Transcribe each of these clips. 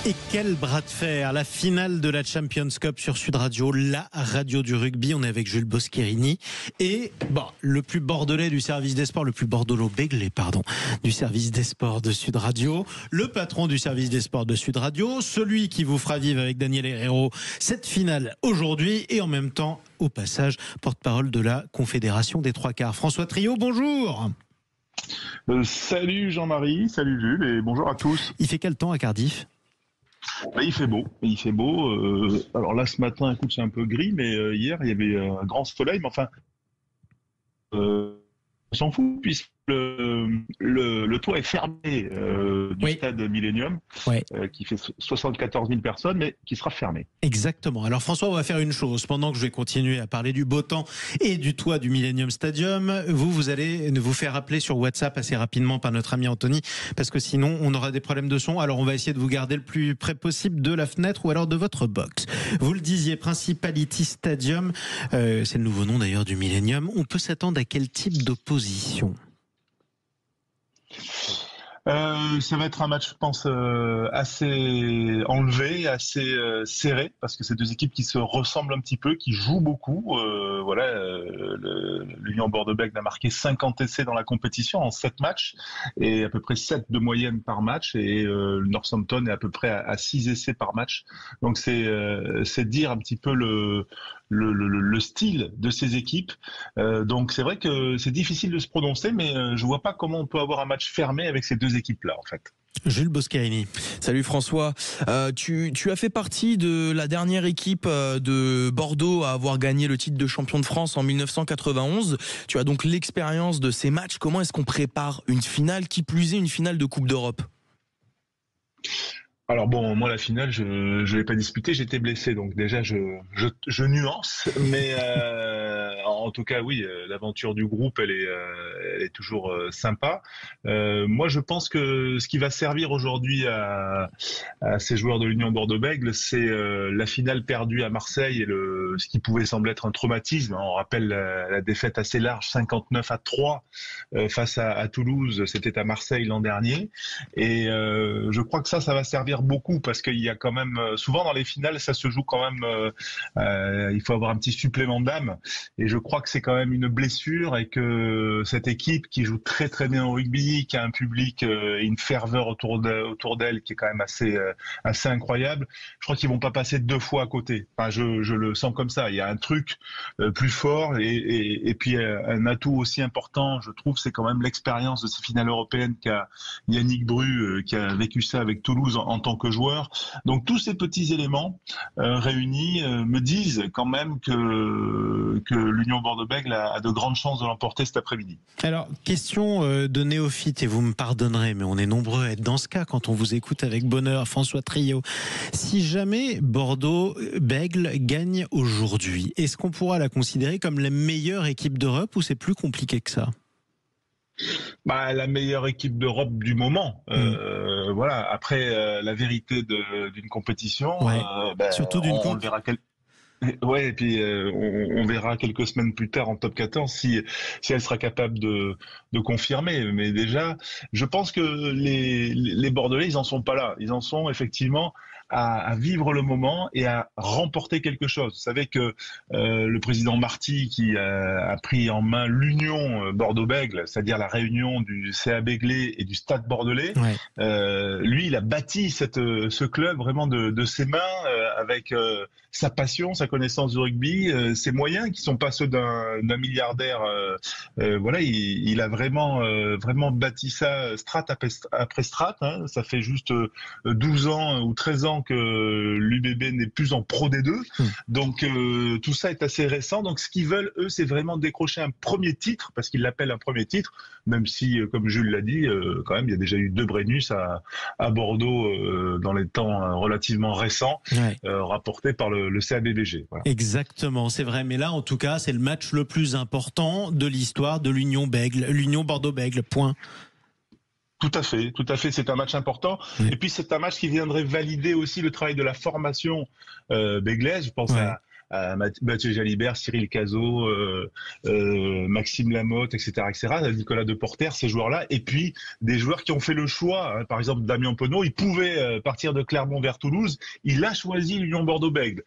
Et quel bras de fer, la finale de la Champions Cup sur Sud Radio, la radio du rugby. On est avec Jules Boscherini et le plus bordelais du service des sports, le plus bordelot-béglé, du service des sports de Sud Radio, le patron du service des sports de Sud Radio, celui qui vous fera vivre avec Daniel Herrero cette finale aujourd'hui et en même temps, au passage, porte-parole de la Confédération des Trois Quarts. François Triot, bonjour. Salut Jean-Marie, salut Jules et bonjour à tous. Il fait quel temps à Cardiff ? Il fait beau. Alors là, ce matin, écoute, c'est un peu gris, mais hier, il y avait un grand soleil. Mais enfin, on s'en fout puisque le toit est fermé du stade Millennium, qui fait 74 000 personnes, mais qui sera fermé. Exactement. Alors François, on va faire une chose. Pendant que je vais continuer à parler du beau temps et du toit du Millennium Stadium, vous allez vous faire appeler sur WhatsApp assez rapidement par notre ami Anthony, parce que sinon on aura des problèmes de son. Alors on va essayer de vous garder le plus près possible de la fenêtre ou alors de votre box. Vous le disiez, Principality Stadium, c'est le nouveau nom d'ailleurs du Millennium. On peut s'attendre à quel type d'opposition ? Ça va être un match, je pense, assez enlevé, assez serré, parce que c'est deux équipes qui se ressemblent un petit peu, qui jouent beaucoup. L'Union Bordeaux-Bègles a marqué 50 essais dans la compétition en 7 matchs, et à peu près 7 de moyenne par match, et le Northampton est à peu près à 6 essais par match. Donc c'est dire un petit peu le style de ces équipes. Donc c'est vrai que c'est difficile de se prononcer, mais je vois pas comment on peut avoir un match fermé avec ces deux équipes-là, en fait. Jules Boscherini. Salut François. Tu as fait partie de la dernière équipe de Bordeaux à avoir gagné le titre de champion de France en 1991. Tu as donc l'expérience de ces matchs. Comment est-ce qu'on prépare une finale, qui plus est une finale de Coupe d'Europe ? Alors bon, moi la finale, je l'ai pas disputée, j'étais blessé, donc déjà je nuance, mais en tout cas oui, l'aventure du groupe elle est toujours sympa. Moi je pense que ce qui va servir aujourd'hui à ces joueurs de l'Union Bordeaux-Bègles, c'est la finale perdue à Marseille et ce qui pouvait sembler être un traumatisme. On rappelle la défaite assez large, 59-3 face à Toulouse, c'était à Marseille l'an dernier, et je crois que ça va servir beaucoup, parce qu'il y a quand même souvent dans les finales ça se joue quand même, il faut avoir un petit supplément d'âme, et je crois que c'est quand même une blessure, et que cette équipe qui joue très très bien au rugby, qui a un public et une ferveur autour d'elle qui est quand même assez incroyable, je crois qu'ils vont pas passer 2 fois à côté. Enfin, je le sens comme ça. Il y a un truc plus fort, et puis un atout aussi important, je trouve, c'est quand même l'expérience de ces finales européennes qu'a Yannick Bru, qui a vécu ça avec Toulouse en tant que joueur. Donc tous ces petits éléments réunis me disent quand même que l'Union Bordeaux-Bègles a de grandes chances de l'emporter cet après-midi. Alors, question de néophyte, et vous me pardonnerez, mais on est nombreux à être dans ce cas quand on vous écoute avec bonheur, François Triot. Si jamais Bordeaux-Bègles gagne aujourd'hui, est-ce qu'on pourra la considérer comme la meilleure équipe d'Europe, ou c'est plus compliqué que ça ? La meilleure équipe d'Europe du moment. Voilà. Après, la vérité d'une compétition, surtout d'une on verra et puis on verra quelques semaines plus tard en top 14 si elle sera capable de confirmer. Mais déjà, je pense que les Bordelais, ils en sont pas là. Ils en sont effectivement à vivre le moment et à remporter quelque chose. Vous savez que le président Marty, qui a pris en main l'Union Bordeaux-Bègles, c'est-à-dire la réunion du CA Béglé et du Stade Bordelais, lui, il a bâti ce club vraiment de ses mains, avec sa passion, sa connaissance du rugby, ses moyens qui sont pas ceux d'un milliardaire. Voilà, il a vraiment bâti ça strate après strate. Hein. Ça fait juste 12 ans ou 13 ans que l'UBB n'est plus en Pro D2. Donc tout ça est assez récent. Donc ce qu'ils veulent, eux, c'est vraiment décrocher un premier titre, parce qu'ils l'appellent un premier titre, même si, comme Jules l'a dit, quand même, il y a déjà eu 2 Brennus à Bordeaux dans les temps relativement récents, rapportés par le CABBG. Voilà. Exactement, c'est vrai. Mais là, en tout cas, c'est le match le plus important de l'histoire de l'Union Bordeaux-Bègles. Point. Tout à fait. C'est un match important. Oui. Et puis, c'est un match qui viendrait valider aussi le travail de la formation béglaise. Je pense à Mathieu Jalibert, Cyril Cazot, Maxime Lamotte, etc., Nicolas Deporter, ces joueurs-là, et puis des joueurs qui ont fait le choix, par exemple Damien Penaud, il pouvait partir de Clermont vers Toulouse, il a choisi l'Union Bordeaux-Bègles,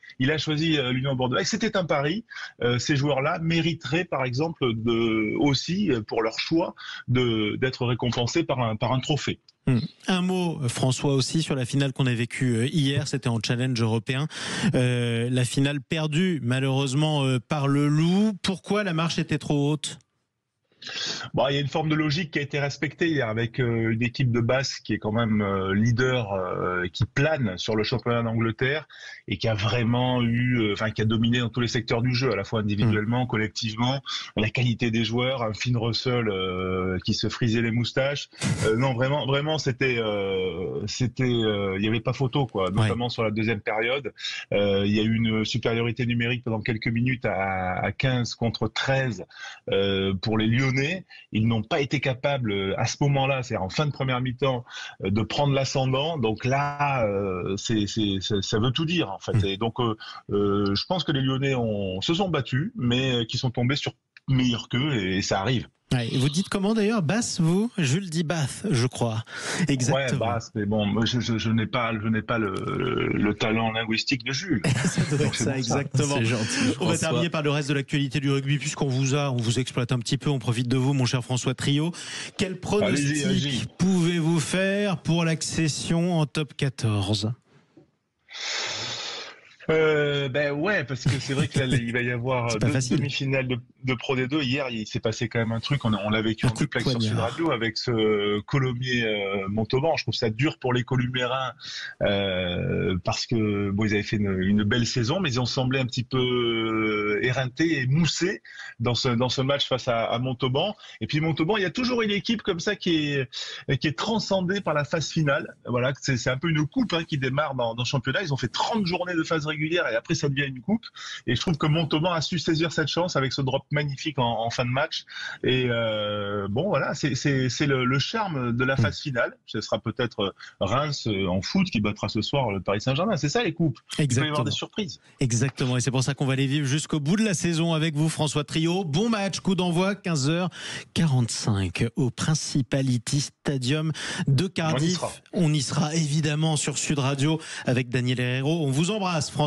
c'était un pari, ces joueurs-là mériteraient par exemple aussi, pour leur choix, d'être récompensés par un trophée. Un mot, François, aussi sur la finale qu'on a vécue hier, c'était en challenge européen. La finale perdue malheureusement par le Loup. Pourquoi la marche était trop haute ? Bon, il y a une forme de logique qui a été respectée hier avec une équipe de Basse qui est quand même leader, qui plane sur le championnat d'Angleterre et qui a vraiment qui a dominé dans tous les secteurs du jeu, à la fois individuellement, collectivement, la qualité des joueurs, un Finn Russell qui se frisait les moustaches. Non, vraiment, il y avait pas photo, quoi, notamment sur la deuxième période. Il y a eu une supériorité numérique pendant quelques minutes à 15 contre 13 pour les Lyonnais. Ils n'ont pas été capables à ce moment-là, c'est-à-dire en fin de première mi-temps, de prendre l'ascendant. Donc là, ça veut tout dire en fait. Et donc, je pense que les Lyonnais se sont battus, mais qui sont tombés sur meilleurs qu'eux, et ça arrive. Ouais, et vous dites comment d'ailleurs, Bath, vous ? Jules dit Bath, je crois. Exactement. Ouais, Bath, mais bon, moi, je n'ai pas le talent linguistique de Jules. Ça doit être ça, exactement. C'est gentil. On va terminer par le reste de l'actualité du rugby, puisqu'on vous exploite un petit peu, on profite de vous, mon cher François Trio. Quel pronostic allez-y. Pouvez-vous faire pour l'accession en top 14 ? Parce que c'est vrai que là, il va y avoir deux demi-finales de Pro D2. Hier, il s'est passé quand même un truc. On l'a vécu en duplex sur Sud Radio avec ce Colomiers Montauban. Je trouve ça dur pour les Columérains parce que ils avaient fait une belle saison, mais ils ont semblé un petit peu éreintés et moussés dans ce match face à Montauban. Et puis Montauban, il y a toujours une équipe comme ça qui est transcendée par la phase finale. Voilà, c'est un peu une coupe qui démarre dans le championnat. Ils ont fait 30 journées de phase régulière et après ça devient une coupe, et je trouve que Montauban a su saisir cette chance avec ce drop magnifique en fin de match, et voilà, c'est le charme de la phase finale. Ce sera peut-être Reims en foot qui battra ce soir le Paris Saint-Germain, c'est ça les coupes. Il peut y avoir des surprises. Exactement, et c'est pour ça qu'on va les vivre jusqu'au bout de la saison avec vous, François Trio. Bon match, coup d'envoi 15h45 au Principality Stadium de Cardiff. On y sera évidemment sur Sud Radio avec Daniel Herrero. On vous embrasse, François.